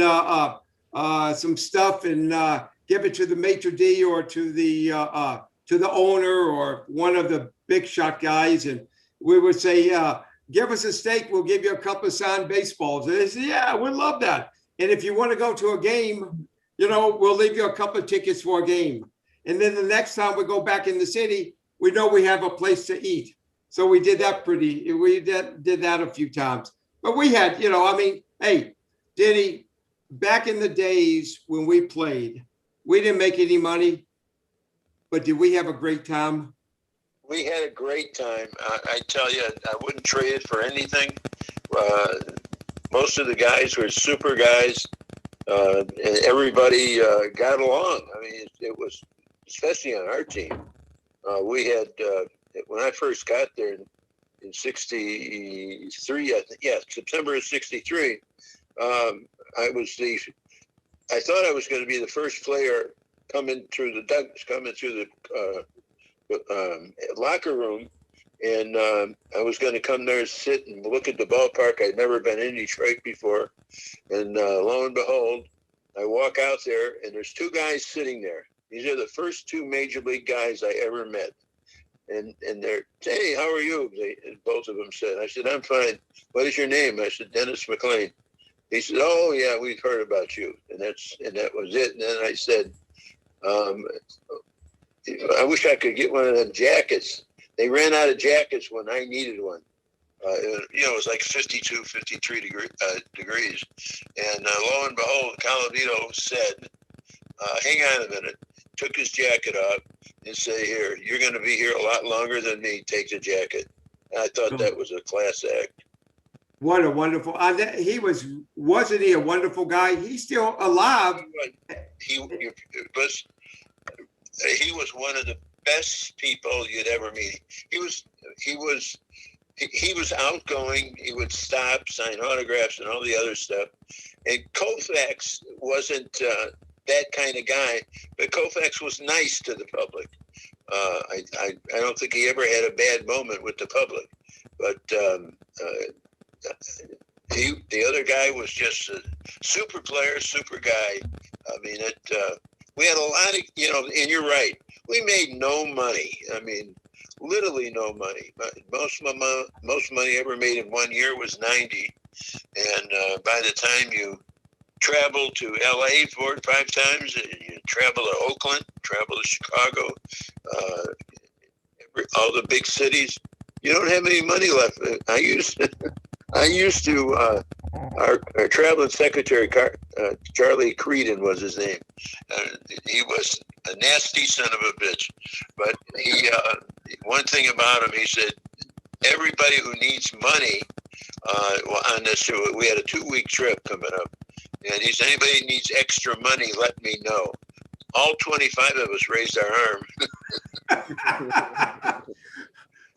some stuff and give it to the maitre d' or to the owner or one of the big shot guys, and we would say, give us a steak, we'll give you a couple of signed baseballs. And they say, yeah, we'd love that. And if you want to go to a game, you know, we'll leave you a couple of tickets for a game. And then the next time we go back in the city, we know we have a place to eat. So we did that did that a few times. But we had, you know, I mean, hey, Denny, back in the days when we played, we didn't make any money, but did we have a great time? We had a great time. I tell you, I wouldn't trade it for anything. Most of the guys were super guys, and everybody got along. I mean, it was, especially on our team. We had, when I first got there in 63, I think, yeah, September of 63, I thought I was going to be the first player coming through the locker room, and I was going to come there and sit and look at the ballpark. I'd never been in Detroit before, and lo and behold, I walk out there, and there's two guys sitting there. These are the first two major league guys I ever met, and they're, hey, how are you? Both of them said. I said, I'm fine. What is your name? I said, Dennis McLean. He said, oh yeah, we've heard about you, and that was it. And then I said, I wish I could get one of them jackets. They ran out of jackets when I needed one. It was like 52, 53 degrees. And lo and behold, Calavito said, hang on a minute, took his jacket off and said, here, you're going to be here a lot longer than me. Take the jacket. And I thought that was a class act. What a wonderful, wasn't he a wonderful guy? He's still alive. He was one of the best people you'd ever meet. He was outgoing. He would stop, sign autographs, and all the other stuff. And Koufax wasn't that kind of guy, but Koufax was nice to the public. I don't think he ever had a bad moment with the public, but the other guy was just a super player, super guy. I mean, we had a lot of, and you're right. We made no money. I mean, literally no money. Most money ever made in 1 year was 90. And by the time you travel to LA 4 or 5 times, and you travel to Oakland, travel to Chicago, all the big cities, you don't have any money left. I used to, our traveling secretary, Charlie Creedon was his name. He was a nasty son of a bitch. But he, one thing about him, he said, everybody who needs money on this, we had a 2-week trip coming up. And he said, anybody who needs extra money, let me know. All 25 of us raised our arm.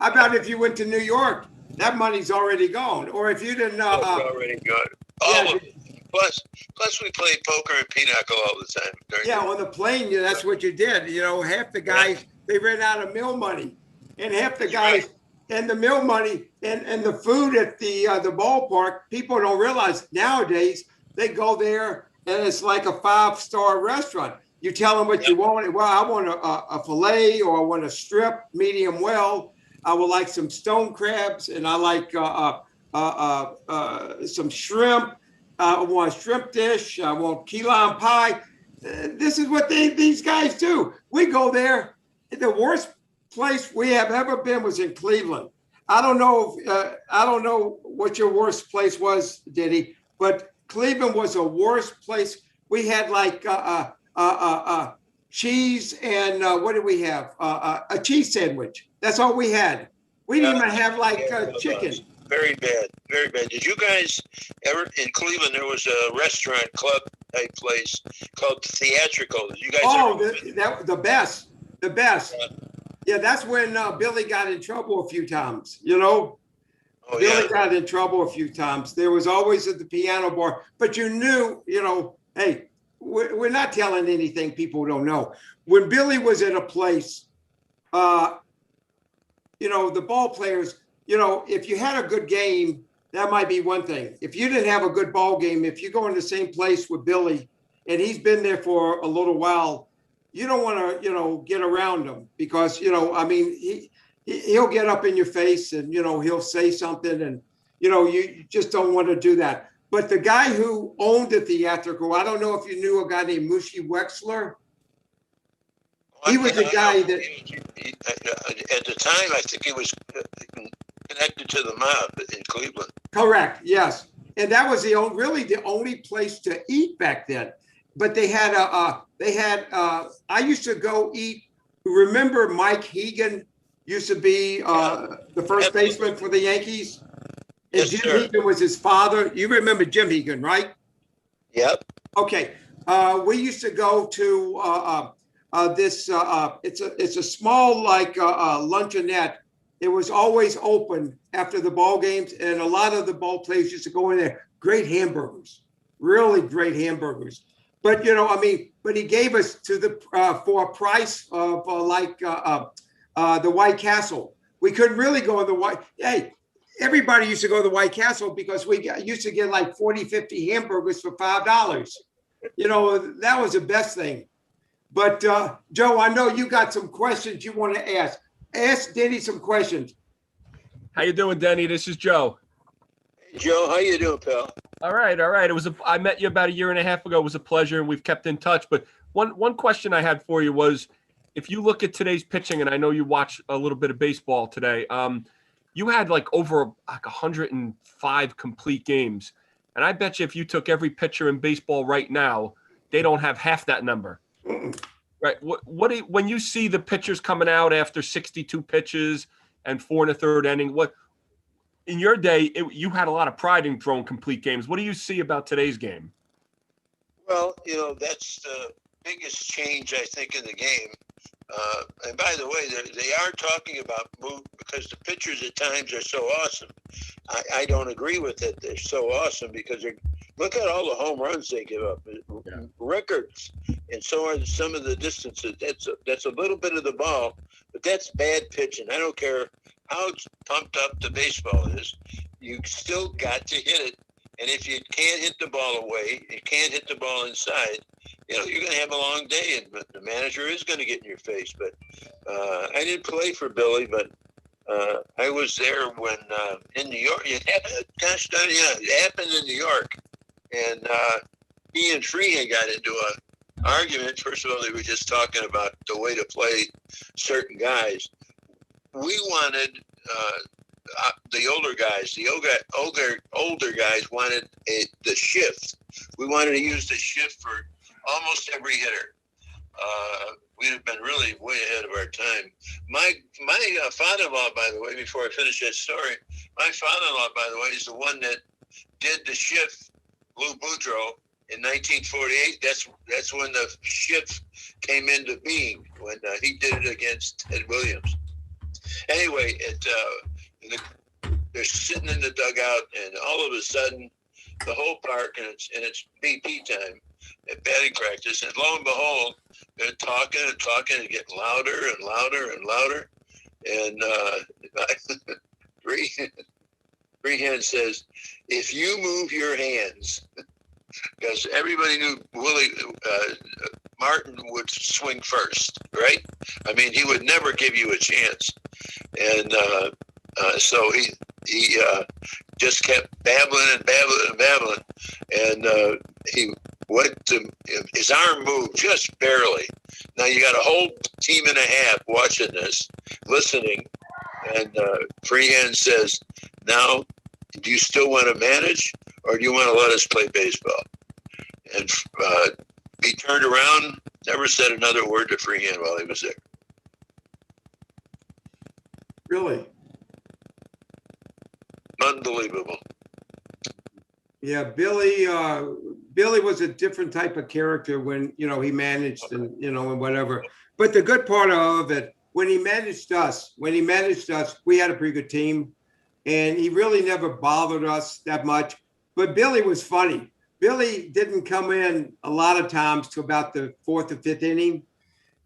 How about if you went to New York? That money's already gone. Or if you didn't know. It's already gone. Yeah, Plus, we played poker and pinochle all the time. Yeah, on the plane, that's what you did. You know, half the guys, they ran out of meal money. And half the guys, and the meal money and the food at the ballpark, people don't realize nowadays they go there and it's like a 5-star restaurant. You tell them what you want. Well, I want a filet, or I want a strip, medium well. I would like some stone crabs, and I like some shrimp. I want a shrimp dish. I want key lime pie. This is what these guys do. We go there. The worst place we have ever been was in Cleveland. I don't know what your worst place was, Diddy, but Cleveland was the worst place. We had like cheese and what did we have? A cheese sandwich. That's all we had. We didn't even have like chicken. Very bad, very bad. Did you guys ever, in Cleveland, there was a restaurant club type place called Theatrical. Did you guys the best. Yeah, that's when Billy got in trouble a few times, you know? Oh, Billy got in trouble a few times. There was always at the piano bar, but you knew, you know, hey, we're not telling anything people don't know. When Billy was at a place, you know, the ball players, you know, if you had a good game, that might be one thing. If you didn't have a good ball game, if you go in the same place with Billy and he's been there for a little while, you don't want to, you know, get around him because, you know, I mean, he'll get up in your face and, you know, he'll say something and, you know, you just don't want to do that. But the guy who owned the Theatrical, I don't know if you knew a guy named Mushy Wexler. He was the guy that... At the time, I think he was connected to the mob in Cleveland. Correct, yes. And that was really the only place to eat back then. But they had I used to go eat, remember Mike Hegan used to be the first baseman for the Yankees? And Yes, Jim sir. Hegan was his father. You remember Jim Hegan, right? Yep. Okay. We used to go to this, it's a small like luncheonette. It was always open after the ball games, and a lot of the ball players used to go in there. Great hamburgers, really great hamburgers. But you know, I mean, but he gave us to the for a price of the White Castle. We couldn't really go to the White. Hey, everybody used to go to the White Castle because we used to get like 40, 50 hamburgers for $5. You know, that was the best thing. But Joe, I know you got some questions you want to ask. Ask Denny some questions. How you doing, Denny? This is Joe. Hey, Joe, how you doing, pal? All right. I met you about a year and a half ago. It was a pleasure, and we've kept in touch. But one question I had for you was, if you look at today's pitching, and I know you watch a little bit of baseball today, you had like over 105 complete games, and I bet you if you took every pitcher in baseball right now, they don't have half that number. Right. When you see the pitchers coming out after 62 pitches and 4 1/3 inning, what in your day you had a lot of pride in throwing complete games. What do you see about today's game? Well, you know, that's the biggest change, I think, in the game. And by the way, they are talking about move because the pitchers at times are so awesome. I don't agree with it. They're so awesome because look at all the home runs they give up, records, and so are some of the distances. That's a little bit of the ball, but that's bad pitching. I don't care how pumped up the baseball is. You still got to hit it. And if you can't hit the ball away, you can't hit the ball inside, you know, you're going to have a long day, and the manager is going to get in your face. But I didn't play for Billy, but I was there when in New York. It happened in New York, and he and Freehan got into an argument. First of all, they were just talking about the way to play certain guys. We wanted the older guys, older guys wanted the shift. We wanted to use the shift for almost every hitter. We'd have been really way ahead of our time. My father-in-law, by the way, before I finish that story, my father-in-law, by the way, is the one that did the shift, Lou Boudreau, in 1948. That's when the shift came into being, when he did it against Ted Williams. Anyway, they're sitting in the dugout, and all of a sudden, the whole park, and it's BP time at batting practice, and lo and behold, they're talking and getting louder and louder and louder, and Freehand says, "If you move your hands," because everybody knew Willie Martin would swing first, right? I mean, he would never give you a chance, and so he just kept babbling and babbling and babbling, and he went to, his arm moved just barely. Now you got a whole team and a half watching this, listening, and Freehand says, "Now, do you still want to manage, or do you want to let us play baseball?" And he turned around, never said another word to Freehand while he was there. Really? Unbelievable. Yeah, Billy was a different type of character when, he managed and, and whatever. But the good part of it, when he managed us, we had a pretty good team, and he really never bothered us that much. But Billy was funny. Billy didn't come in a lot of times to about the fourth or fifth inning.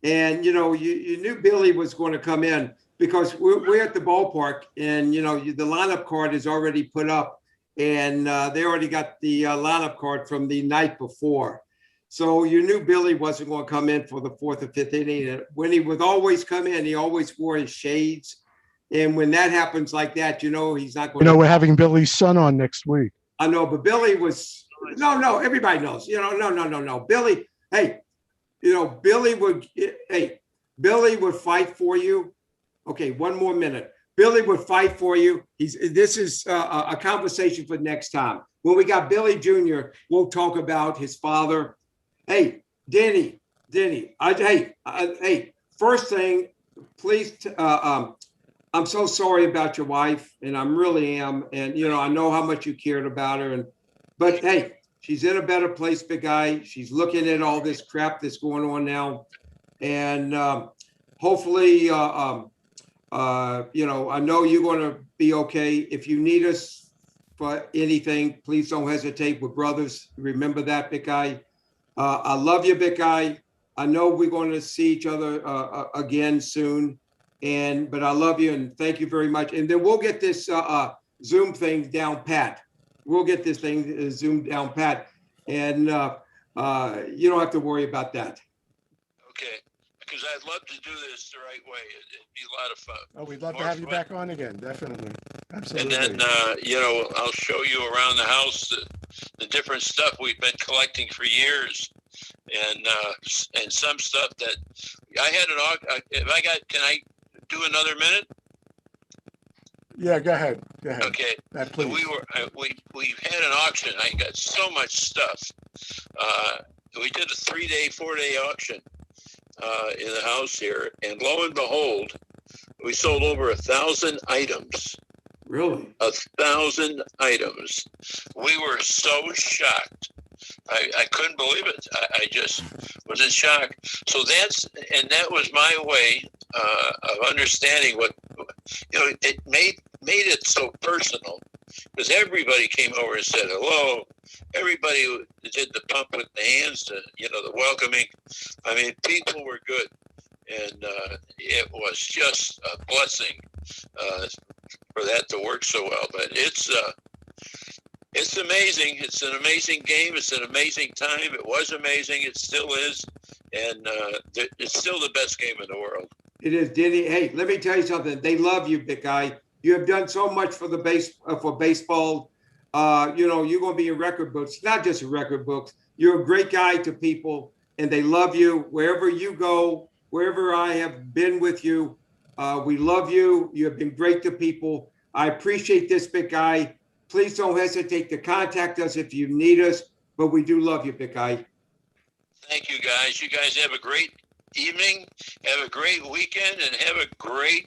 And, you knew Billy was going to come in because we're at the ballpark, and, the lineup card is already put up. And they already got the lineup card from the night before. So you knew Billy wasn't going to come in for the fourth or fifth inning. And when he would always come in, he always wore his shades. And when that happens like that, he's not going to. We're having Billy's son on next week. I know, but Billy was, no, everybody knows, no. Billy, Billy would fight for you. Okay, one more minute. Billy would fight for you. This is a conversation for next time. When we got Billy Jr., we'll talk about his father. Hey, Denny, first thing, please, I'm so sorry about your wife, and I really am. And, I know how much you cared about her. But hey, she's in a better place, big guy. She's looking at all this crap that's going on now. And hopefully, I know you're going to be okay. If you need us for anything, please don't hesitate. We're brothers. Remember that, big guy. I love you, big guy. I know we're going to see each other again soon. But I love you, and thank you very much. And then we'll get this Zoom thing down pat. We'll get this thing zoomed down pat. And you don't have to worry about that. Okay. Because I'd love to do this the right way. It'd be a lot of fun. Oh, we'd love to have you back on again. Definitely. Absolutely. And then, I'll show you around the house the different stuff we've been collecting for years, and some stuff that I had can I do another minute? Yeah, go ahead. Okay. Please. We've had an auction. I got so much stuff. We did a 3-day, 4-day auction in the house here, and lo and behold, we sold over 1,000 items. Really? 1,000 items. We were so shocked. I couldn't believe it. I just was in shock. So that was my way of understanding what, it made it so personal, because everybody came over and said hello. Everybody did the pump with the hands, the welcoming. I mean, people were good, and it was just a blessing for that to work so well. But it's amazing. It's an amazing game. It's an amazing time. It was amazing. It still is, and it's still the best game in the world. It is, Denny. Hey, let me tell you something. They love you, big guy. You have done so much for for baseball. You're going to be in record books, not just in record books. You're a great guy to people, and they love you wherever you go, wherever I have been with you. We love you. You have been great to people. I appreciate this, big guy. Please don't hesitate to contact us if you need us, but we do love you, big guy. Thank you, guys. You guys have a great evening. Have a great weekend and have a great